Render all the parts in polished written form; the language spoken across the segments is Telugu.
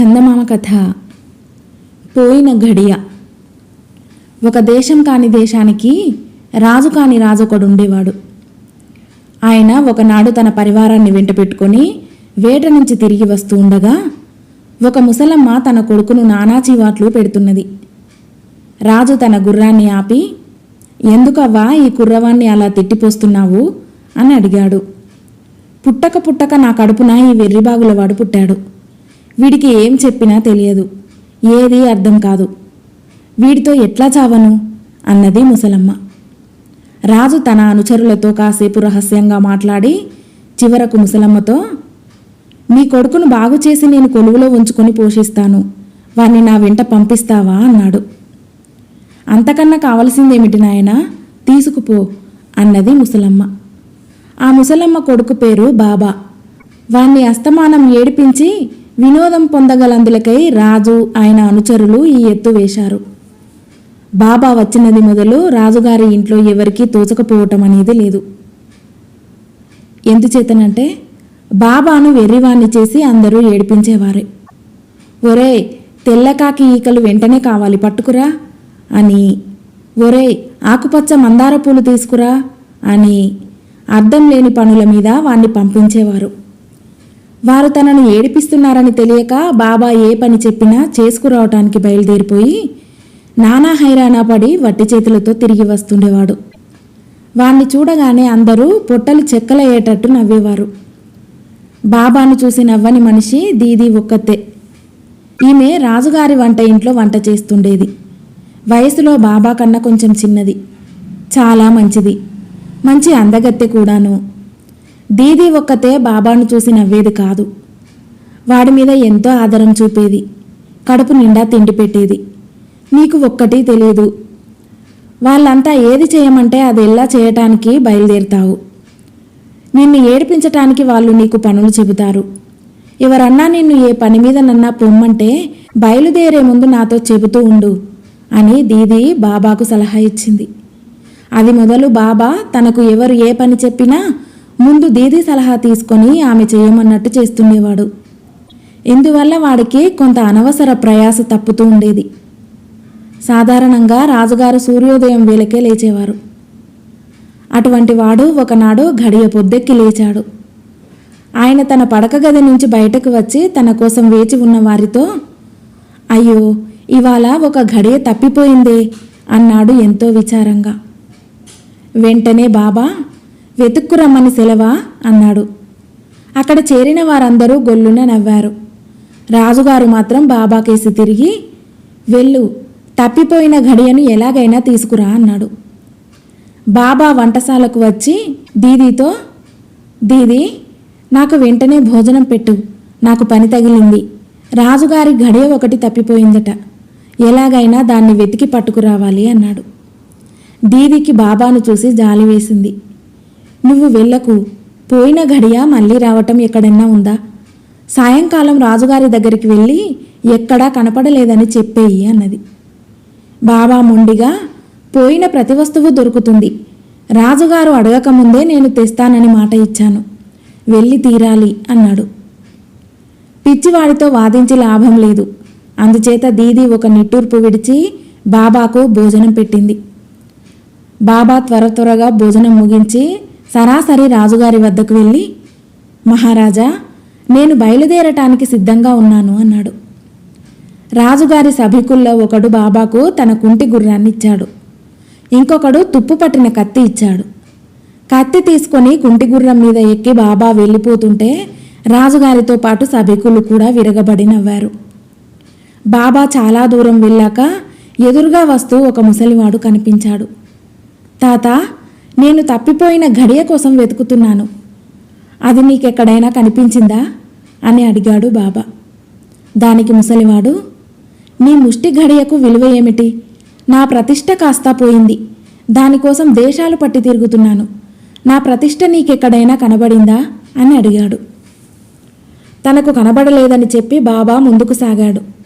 చందమామ కథ. పోయిన ఘడియ. ఒక దేశం కాని దేశానికి రాజు కాని రాజు ఒకడుండేవాడు. ఆయన ఒకనాడు తన పరివారాన్ని వెంట పెట్టుకొని వేట నుంచి తిరిగి వస్తూ ఉండగా ఒక ముసలమ్మ తన కొడుకును నానా చీవాట్లు పెడుతున్నది. రాజు తన గుర్రాన్ని ఆపి, "ఎందుకవ్వా ఈ కుర్రవాణ్ణి అలా తిట్టిపోస్తున్నావు?" అని అడిగాడు. పుట్టక పుట్టక నా కడుపున ఈ వెర్రిబాగులవాడు పుట్టాడు. వీడికి ఏం చెప్పినా తెలియదు, ఏదీ అర్థం కాదు. వీడితో ఎట్లా చావను అన్నది ముసలమ్మ. రాజు తన అనుచరులతో కాసేపు రహస్యంగా మాట్లాడి చివరకు ముసలమ్మతో, "నీ కొడుకును బాగు చేసి నేను కొలువులో ఉంచుకొని పోషిస్తాను, వాణ్ణి నా వెంట పంపిస్తావా?" అన్నాడు. "అంతకన్నా కావలసిందేమిటి నాయనా, తీసుకుపో" అన్నది ముసలమ్మ. ఆ ముసలమ్మ కొడుకు పేరు బాబా. వాణ్ణి అస్తమానం ఏడిపించి వినోదం పొందగలందులకై రాజు ఆయన అనుచరులు ఈ ఎత్తు వేశారు. బాబా వచ్చినది మొదలు రాజుగారి ఇంట్లో ఎవరికీ తోచకపోవటం అనేది లేదు. ఎందుచేతనంటే బాబాను వెర్రివాణ్ణి చేసి అందరూ ఏడిపించేవారే. "ఒరే, తెల్లకాకి ఈకలు వెంటనే కావాలి, పట్టుకురా" అని, "ఒరే, ఆకుపచ్చ మందార పూలు తీసుకురా" అని అర్థం లేని పనుల మీద వాణ్ణి పంపించేవారు. వారు తనను ఏడిపిస్తున్నారని తెలియక బాబా ఏ పని చెప్పినా చేసుకురావటానికి బయలుదేరిపోయి నానా హైరానా పడి వట్టి చేతులతో తిరిగి వస్తుండేవాడు. వాణ్ణి చూడగానే అందరూ పొట్టలు చెక్కలయ్యేటట్టు నవ్వేవారు. బాబాను చూసి నవ్వని మనిషి దీది ఒక్కతే. ఈమె రాజుగారి వంట ఇంట్లో వంట చేస్తుండేది. వయసులో బాబా కన్నా కొంచెం చిన్నది, చాలా మంచిది, మంచి అందగత్తె కూడాను. దీది ఒక్కతే బాబాను చూసి నవ్వేది కాదు. వాడి మీద ఎంతో ఆదరం చూపేది, కడుపు నిండా తిండి పెట్టేది. నీకు ఒక్కటి తెలియదు, వాళ్ళంతా ఏది చేయమంటే అది ఎలా చేయటానికి బయలుదేరుతావు. నిన్ను ఏడిపించటానికి వాళ్ళు నీకు పనులు చెబుతారు. ఎవరన్నా నిన్ను ఏ పని మీద నన్నా పొమ్మంటే బయలుదేరే ముందు నాతో చెబుతూ ఉండు అని దీది బాబాకు సలహా ఇచ్చింది. అది మొదలు బాబా తనకు ఎవరు ఏ పని చెప్పినా ముందు దీది సలహా తీసుకొని ఆమె చేయమన్నట్టు చేస్తుండేవాడు. ఇందువల్ల వాడికి కొంత అనవసర ప్రయాస తప్పుతూ ఉండేది. సాధారణంగా రాజుగారు సూర్యోదయం వేళకే లేచేవారు. అటువంటి వాడు ఒకనాడు ఘడియ పొద్దెక్కి లేచాడు. ఆయన తన పడక గది నుంచి బయటకు వచ్చి తన కోసం వేచి ఉన్న వారితో, "అయ్యో, ఇవాళ ఒక ఘడియ తప్పిపోయిందే" అన్నాడు ఎంతో విచారంగా. వెంటనే బాబా, "వెతుక్కురమ్మని సెలవా" అన్నాడు. అక్కడ చేరిన వారందరూ గొల్లున నవ్వారు. రాజుగారు మాత్రం బాబా కేసి తిరిగి, "వెళ్ళు, తప్పిపోయిన ఘడియను ఎలాగైనా తీసుకురా" అన్నాడు. బాబా వంటశాలకు వచ్చి దీదీతో, "దీదీ, నాకు వెంటనే భోజనం పెట్టు, నాకు పని తగిలింది. రాజుగారి ఘడియ ఒకటి తప్పిపోయిందట, ఎలాగైనా దాన్ని వెతికి పట్టుకురావాలి" అన్నాడు. దీదికి బాబాను చూసి జాలి వేసింది. "నువ్వు వెళ్ళకు, పోయిన ఘడియ మళ్ళీ రావటం ఎక్కడన్నా ఉందా? సాయంకాలం రాజుగారి దగ్గరికి వెళ్ళి ఎక్కడా కనపడలేదని చెప్పేయి" అన్నది. బాబా మొండిగా, "పోయిన ప్రతి వస్తువు దొరుకుతుంది. రాజుగారు అడగకముందే నేను తెస్తానని మాట ఇచ్చాను, వెళ్ళి తీరాలి" అన్నాడు. పిచ్చివాడితో వాదించి లాభం లేదు. అందుచేత దీది ఒక నిట్టూర్పు విడిచి బాబాకు భోజనం పెట్టింది. బాబా త్వరగా భోజనం ముగించి సరాసరి రాజుగారి వద్దకు వెళ్ళి, "మహారాజా, నేను బయలుదేరటానికి సిద్ధంగా ఉన్నాను" అన్నాడు. రాజుగారి సభికుల్లో ఒకడు బాబాకు తన కుంటి గుర్రాన్ని ఇచ్చాడు. ఇంకొకడు తుప్పు పట్టిన కత్తి ఇచ్చాడు. కత్తి తీసుకొని కుంటి గుర్రం మీద ఎక్కి బాబా వెళ్ళిపోతుంటే రాజుగారితో పాటు సభికులు కూడా విరగబడి నవ్వారు. బాబా చాలా దూరం వెళ్ళాక ఎదురుగా వస్తూ ఒక ముసలివాడు కనిపించాడు. "తాత, నేను తప్పిపోయిన ఘడియ కోసం వెతుకుతున్నాను. అది నీకెక్కడైనా కనిపించిందా?" అని అడిగాడు బాబా. దానికి ముసలివాడు, "నీ ముష్టి ఘడియకు విలువ ఏమిటి? నా ప్రతిష్ట కాస్తా పోయింది. దానికోసం దేశాలు పట్టి తిరుగుతున్నాను. నా ప్రతిష్ట నీకెక్కడైనా కనబడిందా?" అని అడిగాడు. తనకు కనబడలేదని చెప్పి బాబా ముందుకు సాగాడు.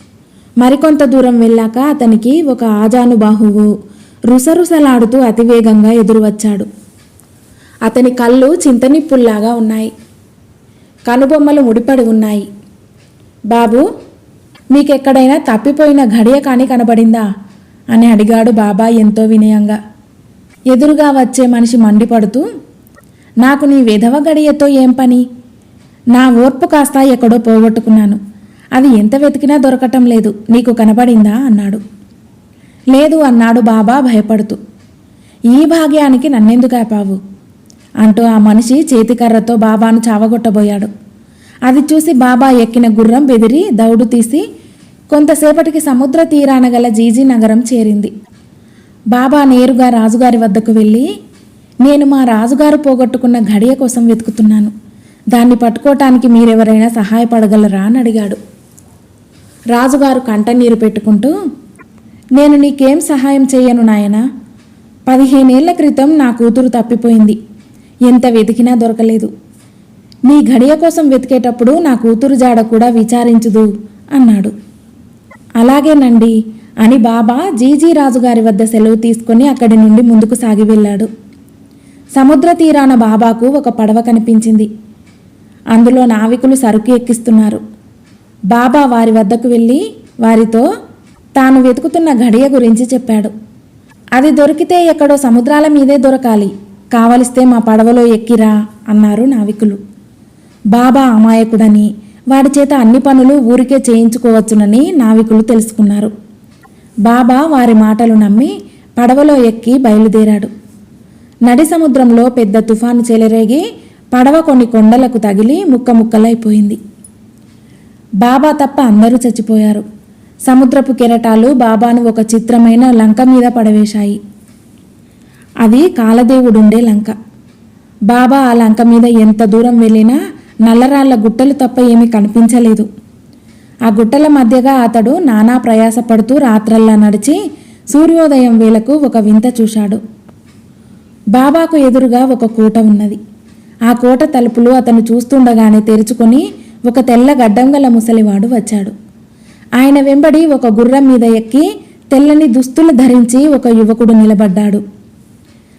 మరికొంత దూరం వెళ్ళాక అతనికి ఒక ఆజానుబాహువు రుసరుసలాడుతూ అతివేగంగా ఎదురువచ్చాడు. అతని కళ్ళు చింతనిప్పుల్లాగా ఉన్నాయి, కనుబొమ్మలు ముడిపడి ఉన్నాయి. "బాబు, మీకెక్కడైనా తప్పిపోయిన ఘడియ కాని కనబడిందా అని అడిగాడు బాబా ఎంతో వినయంగా. ఎదురుగా వచ్చే మనిషి మండిపడుతూ, నాకు నీ విధవ గడియతో ఏం పని? నా ఓర్పు కాస్త ఎక్కడో పోగొట్టుకున్నాను. అది ఎంత వెతికినా దొరకటం లేదు. నీకు కనబడిందా అన్నాడు. లేదు అన్నాడు బాబా భయపడుతూ. ఈ భాగ్యానికి నన్నెందుకు ఆపావు అంటూ ఆ మనిషి చేతికర్రతో బాబాను చావగొట్టబోయాడు. అది చూసి బాబా ఎక్కిన గుర్రం బెదిరి దౌడు తీసి కొంతసేపటికి సముద్ర తీరాన గల జీజీ నగరం చేరింది. బాబా నేరుగా రాజుగారి వద్దకు వెళ్ళి, నేను మా రాజుగారు పోగొట్టుకున్న ఘడియ కోసం వెతుకుతున్నాను. దాన్ని పట్టుకోవటానికి మీరెవరైనా సహాయపడగలరా అని అడిగాడు. రాజుగారు కంటనీరు పెట్టుకుంటూ, నేను నీకేం సహాయం చేయను నాయనా. 15 ఏళ్ల క్రితం నా కూతురు తప్పిపోయింది. ఎంత వెతికినా దొరకలేదు. నీ ఘడియ కోసం వెతికేటప్పుడు నా కూతురు జాడ కూడా విచారించుదు అన్నాడు. అలాగేనండి అని బాబా జీజీ రాజుగారి వద్ద సెలవు తీసుకొని అక్కడి నుండి ముందుకు సాగి వెళ్ళాడు. సముద్ర తీరాన బాబాకు ఒక పడవ కనిపించింది. అందులో నావికులు సరుకు ఎక్కిస్తున్నారు. బాబా వారి వద్దకు వెళ్ళి వారితో తాను వెతుకుతున్న ఘడియ గురించి చెప్పాడు. అది దొరికితే ఎక్కడో సముద్రాల మీదే దొరకాలి. కావలిస్తే మా పడవలో ఎక్కిరా అన్నారు నావికులు. బాబా అమాయకుడని, వాడి చేత అన్ని పనులు ఊరికే చేయించుకోవచ్చునని నావికులు తెలుసుకున్నారు. బాబా వారి మాటలు నమ్మి పడవలో ఎక్కి బయలుదేరాడు. నడి సముద్రంలో పెద్ద తుఫాను చెలరేగి పడవ కొన్ని కొండలకు తగిలి ముక్కముక్కలైపోయింది. బాబా తప్ప అందరూ చచ్చిపోయారు. సముద్రపు కెరటాలు బాబాను ఒక చిత్రమైన లంక మీద పడవేశాయి. అది కాలదేవుడుండే లంక. బాబా ఆ లంక మీద ఎంత దూరం వెళ్ళినా నల్లరాళ్ల గుట్టలు తప్ప ఏమీ కనిపించలేదు. ఆ గుట్టల మధ్యగా అతడు నానా ప్రయాసపడుతూ రాత్రల్లా నడిచి సూర్యోదయం వేళకు ఒక వింత చూశాడు. బాబాకు ఎదురుగా ఒక కోట ఉన్నది. ఆ కోట తలుపులు అతను చూస్తుండగానే తెరుచుకొని ఒక తెల్ల గడ్డంగల ముసలివాడు వచ్చాడు. ఆయన వెంబడి ఒక గుర్రం మీద ఎక్కి తెల్లని దుస్తులు ధరించి ఒక యువకుడు నిలబడ్డాడు.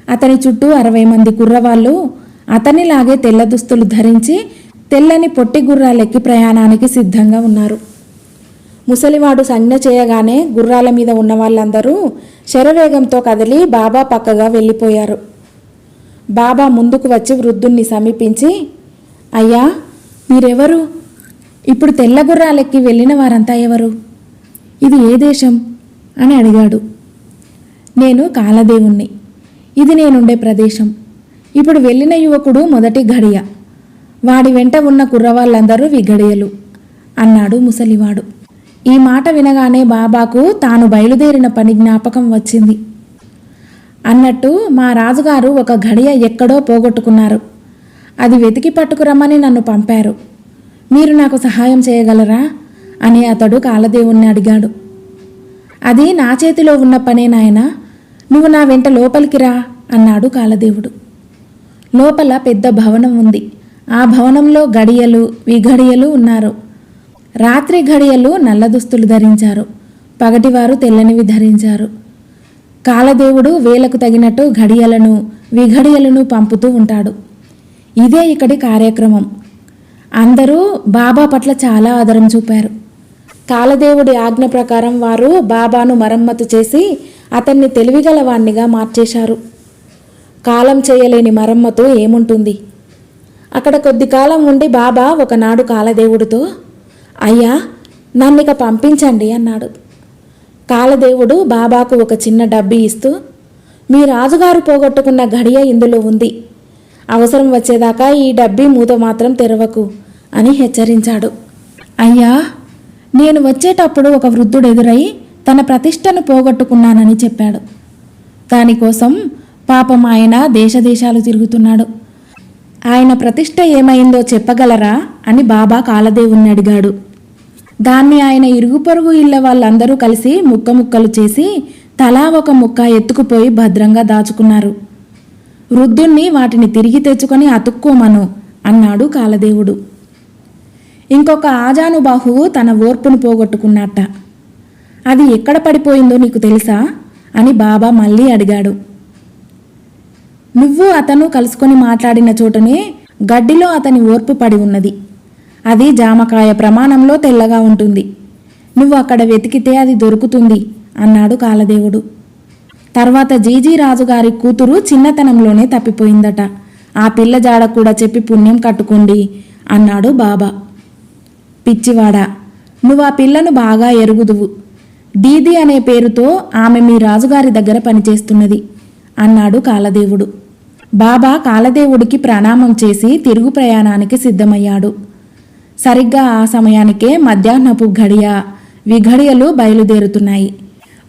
అతని చుట్టూ 60 మంది కుర్రవాళ్ళు అతనిలాగే తెల్ల దుస్తులు ధరించి తెల్లని పొట్టి గుర్రాలెక్కి ప్రయాణానికి సిద్ధంగా ఉన్నారు. ముసలివాడు సంజ్ఞ చేయగానే గుర్రాల మీద ఉన్న వాళ్ళందరూ శరవేగంతో కదిలి బాబా పక్కగా వెళ్ళిపోయారు. బాబా ముందుకు వచ్చి వృద్ధుణ్ణి సమీపించి, అయ్యా మీరెవరు? ఇప్పుడు తెల్ల గుర్రాలెక్కి వెళ్ళిన వారంతా ఎవరు? ఇది ఏ దేశం అని అడిగాడు. నేను కాలదేవుణ్ణి. ఇది నేనుండే ప్రదేశం. ఇప్పుడు వెళ్ళిన యువకుడు మొదటి ఘడియ. వాడి వెంట ఉన్న కుర్రవాళ్ళందరూ విఘడియలు అన్నాడు ముసలివాడు. ఈ మాట వినగానే బాబాకు తాను బయలుదేరిన పని జ్ఞాపకం వచ్చింది. అన్నట్టు మా రాజుగారు ఒక ఘడియ ఎక్కడో పోగొట్టుకున్నారు. అది వెతికి పట్టుకురమ్మని నన్ను పంపారు. మీరు నాకు సహాయం చేయగలరా అని అతడు కాలదేవుణ్ణి అడిగాడు. అది నా చేతిలో ఉన్న పనే నాయనా, నువ్వు నా వెంట లోపలికి రా అన్నాడు కాలదేవుడు. లోపల పెద్ద భవనం ఉంది. ఆ భవనంలో గడియలు విఘడియలు ఉన్నారు. రాత్రి ఘడియలు నల్ల దుస్తులు ధరించారు, పగటివారు తెల్లనివి ధరించారు. కాలదేవుడు వేలకు తగినట్టు ఘడియలను విఘడియలను పంపుతూ ఉంటాడు. ఇదే ఇక్కడి కార్యక్రమం. అందరూ బాబా పట్ల చాలా ఆదరం చూపారు. కాలదేవుడి ఆజ్ఞ ప్రకారం వారు బాబాను మరమ్మతు చేసి అతన్ని తెలివిగలవాణ్ణిగా మార్చేశారు. కాలం చేయలేని మరమ్మతు ఏముంటుంది? అక్కడ కొద్ది కాలం ఉండి బాబా ఒకనాడు కాలదేవుడితో, అయ్యా నన్నిక పంపించండి అన్నాడు. కాలదేవుడు బాబాకు ఒక చిన్న డబ్బి ఇస్తూ, మీ రాజుగారు పోగొట్టుకున్న ఘడియ ఇందులో ఉంది. అవసరం వచ్చేదాకా ఈ డబ్బి మూత మాత్రం తెరవకు అని హెచ్చరించాడు. అయ్యా నేను వచ్చేటప్పుడు ఒక వృద్ధుడు ఎదురై తన ప్రతిష్టను పోగొట్టుకున్నానని చెప్పాడు. దానికోసం పాపం ఆయన దేశదేశాలు తిరుగుతున్నాడు. ఆయన ప్రతిష్ట ఏమైందో చెప్పగలరా అని బాబా కాలదేవుణ్ణి అడిగాడు. దాన్ని ఆయన ఇరుగు పొరుగు ఇళ్ళ వాళ్ళందరూ కలిసి ముక్కలు చేసి తలా ఒక ముక్క ఎత్తుకుపోయి భద్రంగా దాచుకున్నారు. వృద్ధుణ్ణి వాటిని తిరిగి తెచ్చుకొని అతుక్కోమను అన్నాడు కాలదేవుడు. ఇంకొక ఆజానుబాహువు తన ఓర్పును పోగొట్టుకున్నట్ట. అది ఎక్కడ పడిపోయిందో నీకు తెలుసా అని బాబా మళ్ళీ అడిగాడు. నువ్వు అతను కలుసుకొని మాట్లాడిన చోటనే గడ్డిలో అతని ఓర్పు పడి ఉన్నది. అది జామకాయ ప్రమాణంలో తెల్లగా ఉంటుంది. నువ్వు అక్కడ వెతికితే అది దొరుకుతుంది అన్నాడు కాలదేవుడు. తర్వాత జీజీ రాజుగారి కూతురు చిన్నతనంలోనే తప్పిపోయిందట. ఆ పిల్ల జాడ కూడా చెప్పి పుణ్యం కట్టుకోండి అన్నాడు బాబా. పిచ్చివాడా, నువ్వు ఆ పిల్లను బాగా ఎరుగుదువు. దీది అనే పేరుతో ఆమె మీ రాజుగారి దగ్గర పనిచేస్తున్నది అన్నాడు కాలదేవుడు. బాబా కాలదేవుడికి ప్రణామం చేసి తిరుగు ప్రయాణానికి సిద్ధమయ్యాడు. సరిగ్గా ఆ సమయానికే మధ్యాహ్నపు విఘడియలు బయలుదేరుతున్నాయి.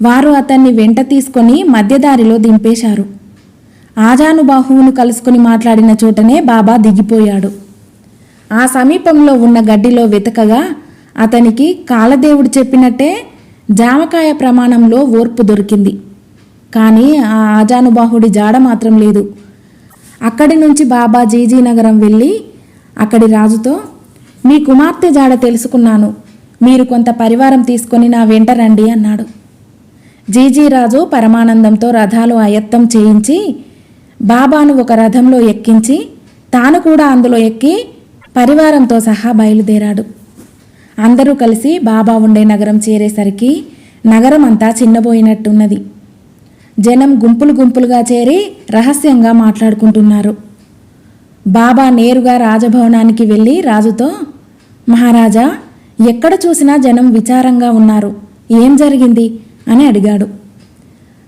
వారు అతన్ని వెంట తీసుకొని మధ్యదారిలో దింపేశారు. ఆజానుబాహువును కలుసుకుని మాట్లాడిన చోటనే బాబా దిగిపోయాడు. ఆ సమీపంలో ఉన్న గడ్డిలో వెతకగా అతనికి కాలదేవుడు చెప్పినట్టే జామకాయ ప్రమాణంలో ఓర్పు దొరికింది. కానీ ఆ ఆజానుబాహుడి జాడ మాత్రం లేదు. అక్కడి నుంచి బాబా జీజీనగరం వెళ్ళి అక్కడి రాజుతో, మీ కుమార్తె జాడ తెలుసుకున్నాను, మీరు కొంత పరివారం తీసుకొని నా వెంట రండి అన్నాడు. జీజీరాజు పరమానందంతో రథాలు అయత్తం చేయించి బాబాను ఒక రథంలో ఎక్కించి తాను కూడా అందులో ఎక్కి పరివారంతో సహా బయలుదేరాడు. అందరూ కలిసి బాబా ఉండే నగరం చేరేసరికి నగరం అంతా చిన్నబోయినట్టున్నది. జనం గుంపులు గుంపులుగా చేరి రహస్యంగా మాట్లాడుకుంటున్నారు. బాబా నేరుగా రాజభవనానికి వెళ్ళి రాజుతో, మహారాజా, ఎక్కడ చూసినా జనం విచారంగా ఉన్నారు, ఏం జరిగింది అని అడిగాడు.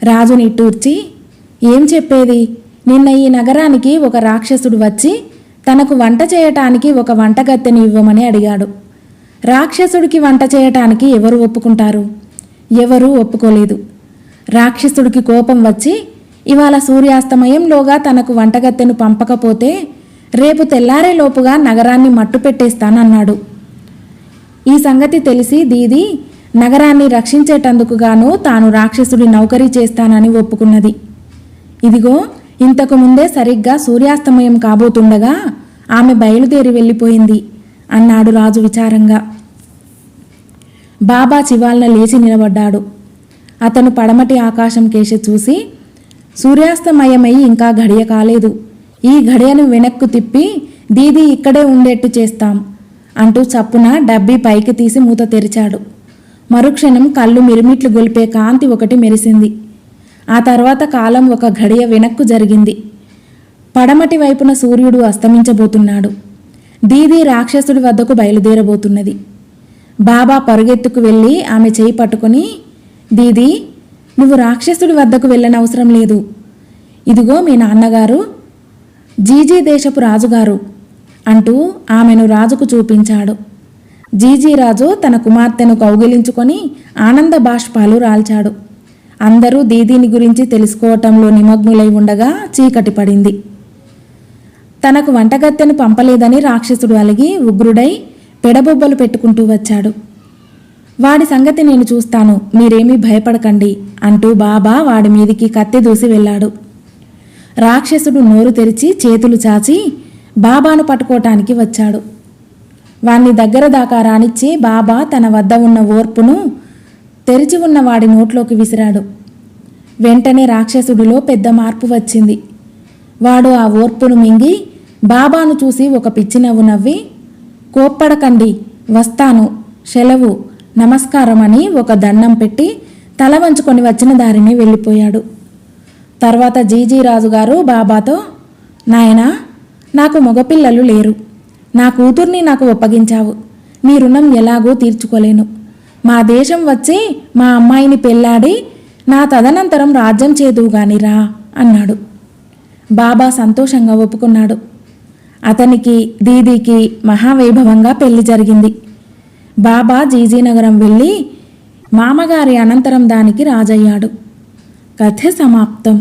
రాజు నిట్టూర్చి, ఏం చెప్పేది, నిన్న ఈ నగరానికి ఒక రాక్షసుడు వచ్చి తనకు వంట చేయటానికి ఒక వంటగత్తెని ఇవ్వమని అడిగాడు. రాక్షసుడికి వంట చేయటానికి ఎవరు ఒప్పుకుంటారు? ఎవరూ ఒప్పుకోలేదు. రాక్షసుడికి కోపం వచ్చి ఇవాళ సూర్యాస్తమయంలోగా తనకు వంటగత్తెను పంపకపోతే రేపు తెల్లారేలోపుగా నగరాన్ని మట్టు పెట్టేస్తానన్నాడు. ఈ సంగతి తెలిసి దీది నగరాన్ని రక్షించేటందుకు గాను తాను రాక్షసుడి నౌకరీ చేస్తానని ఒప్పుకున్నది. ఇదిగో ఇంతకు ముందే సరిగ్గా సూర్యాస్తమయం కాబోతుండగా ఆమె బయలుదేరి వెళ్ళిపోయింది అన్నాడు రాజు విచారంగా. బాబా చివాల్న లేచి నిలబడ్డాడు. అతను పడమటి ఆకాశం కేసి చూసి, సూర్యాస్తమయమై ఇంకా గడియ కాలేదు, ఈ గడియను వెనక్కు తిప్పి దీది ఇక్కడే ఉండేట్టు చేస్తాం అంటూ చప్పున డబ్బీ పైకి తీసి మూత తెరిచాడు. మరుక్షణం కళ్ళు మిరుమిట్లు గొలిపే కాంతి ఒకటి మెరిసింది. ఆ తర్వాత కాలం ఒక గడియ వెనక్కు జరిగింది. పడమటి వైపున సూర్యుడు అస్తమించబోతున్నాడు. దీది రాక్షసుడి వద్దకు బయలుదేరబోతున్నది. బాబా పరుగెత్తుకు వెళ్ళి ఆమె చేయి పట్టుకొని, దీది, నువ్వు రాక్షసుడి వద్దకు వెళ్ళనవసరం లేదు. ఇదిగో మీ నాన్నగారు, జీజీ దేశపు రాజుగారు అంటూ ఆమెను రాజుకు చూపించాడు. జీజీరాజు తన కుమార్తెను కౌగిలించుకొని ఆనంద బాష్పాలు రాల్చాడు. అందరూ దీదీని గురించి తెలుసుకోవటంలో నిమగ్నులై ఉండగా చీకటి పడింది. తనకు వంటగత్తెను పంపలేదని రాక్షసుడు అలిగి ఉగ్రుడై పెడబొబ్బలు పెట్టుకుంటూ వచ్చాడు. వాడి సంగతి నేను చూస్తాను, మీరేమీ భయపడకండి అంటూ బాబా వాడి మీదికి కత్తి దూసి వెళ్ళాడు. రాక్షసుడు నోరు తెరిచి చేతులు చాచి బాబాను పట్టుకోవటానికి వచ్చాడు. వాణ్ణి దగ్గర దాకా రానిచ్చి బాబా తన వద్ద ఉన్న ఓర్పును తెరిచి ఉన్న వాడి నోట్లోకి విసిరాడు. వెంటనే రాక్షసుడిలో పెద్ద మార్పు వచ్చింది. వాడు ఆ ఓర్పును మింగి బాబాను చూసి ఒక పిచ్చి నవ్వు నవ్వి, కోప్పడకండి, వస్తాను, సెలవు, నమస్కారం అని ఒక దండం పెట్టి తల వంచుకొని వచ్చిన దారిని వెళ్ళిపోయాడు. తర్వాత జీజీరాజు గారు బాబాతో, నాయనా, నాకు మగపిల్లలు లేరు, నా కూతుర్ని నాకు ఒప్పగించావు, నీ రుణం ఎలాగో తీర్చుకోలేను, మా దేశం వచ్చి మా అమ్మాయిని పెళ్లాడి నా తదనంతరం రాజ్యం చేదువుగానిరా అన్నాడు. బాబా సంతోషంగా ఒప్పుకున్నాడు. అతనికి దీదీకి మహావైభవంగా పెళ్లి జరిగింది. బాబా జీజీనగరం వెళ్ళి మామగారి అనంతరం దానికి రాజయ్యాడు. కథ సమాప్తం.